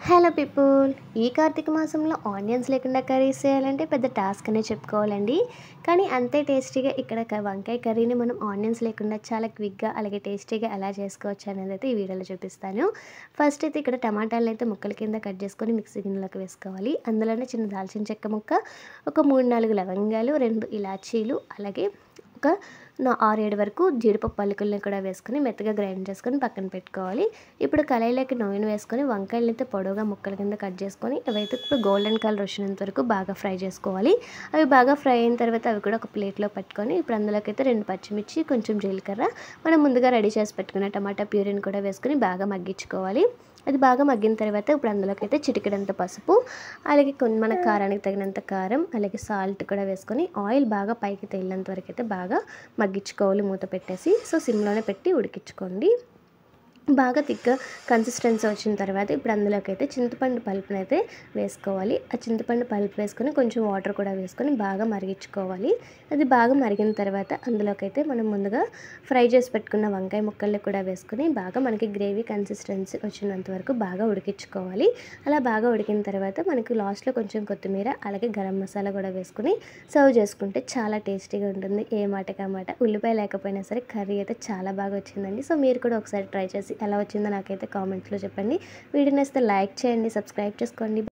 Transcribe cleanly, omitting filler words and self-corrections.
Hello people. ఈ కార్తీక మాసంలో onions లేకుండా కర్రీస్ చేయాలంటే పెద్ద టాస్క్ అనే చెప్పుకోవాలండి. కానీ అంతే టేస్టీగా ఇక్కడ వంకాయ కర్రీని మనం ఆనియన్స్ లేకుండా చాలా క్విక్గా అలాగే టేస్టీగా ఎలా చేసుకోవచ్చు అనేది అయితే ఈ వీడియోలో చూపిస్తాను. ఫస్ట్ అయితే ఇక్కడ టమాటాలను అయితే ముక్కల కింద కట్ చేసుకొని మిక్సీ గిన్నెలోకి వేసుకోవాలి. అందులోనే చిన్న దాల్చిన చెక్క ముక్క, ఒక 3-4 లవంగాలు, 2 ఇలాచీలు, అలాగే ఒక 6-7 వరకు జీడిపప్పు పలుకుల్ని కూడా వేసుకొని మెత్తగా గ్రైండ్ చేసుకొని పక్కన పెట్టుకోవాలి. ఇప్పుడు కళాయిలోకి నూనె వేసుకొని వంకాయలు అయితే పొడవుగా ముక్కల కింద కట్ చేసుకొని అవైతే ఇప్పుడు గోల్డెన్ కలర్ వచ్చినంత వరకు బాగా ఫ్రై చేసుకోవాలి. అవి బాగా ఫ్రై అయిన తర్వాత అవి కూడా ఒక ప్లేట్లో పట్టుకొని ఇప్పుడు అందులోకి అయితే 2 పచ్చిమిర్చి, కొంచెం జీలకర్ర, మనం ముందుగా రెడీ చేసి పెట్టుకున్న టమాటా ప్యూరీని కూడా వేసుకొని బాగా మగ్గించుకోవాలి. అది బాగా మగ్గిన తర్వాత ఇప్పుడు అందులోకి అయితే చిటికెడంత పసుపు, అలాగే మన కారానికి తగినంత కారం, అలాగే సాల్ట్ కూడా వేసుకొని ఆయిల్ బాగా పైకి తేలినంత వరకు అయితే బాగా మగ్గించుకోవాలి మూత పెట్టేసి. సో సిమ్లోనే పెట్టి ఉడికించుకోండి. బాగా థిక్గా కన్సిస్టెన్సీ వచ్చిన తర్వాత ఇప్పుడు అందులోకి అయితే చింతపండు పలుపుని అయితే వేసుకోవాలి. ఆ చింతపండు పలుపు వేసుకొని కొంచెం వాటర్ కూడా వేసుకొని బాగా మరిగించుకోవాలి. అది బాగా మరిగిన తర్వాత అందులోకి అయితే మనం ముందుగా ఫ్రై చేసి పెట్టుకున్న వంకాయ ముక్కల్ని కూడా వేసుకొని బాగా మనకి గ్రేవీ కన్సిస్టెన్సీ వచ్చినంత వరకు బాగా ఉడికించుకోవాలి. అలా బాగా ఉడికిన తర్వాత మనకి లాస్ట్లో కొంచెం కొత్తిమీర అలాగే గరం మసాలా కూడా వేసుకొని సర్వ్ చేసుకుంటే చాలా టేస్టీగా ఉంటుంది. ఏ మాటకి ఆ మాట. ఉల్లిపాయ లేకపోయినా సరే కర్రీ అయితే చాలా బాగా వచ్చిందండి. సో మీరు కూడా ఒకసారి ట్రై చేసి ఎలా వచ్చిందో నాకైతే కామెంట్స్లో చెప్పండి. వీడియో నచ్చితే లైక్ చేయండి, సబ్స్క్రైబ్ చేసుకోండి.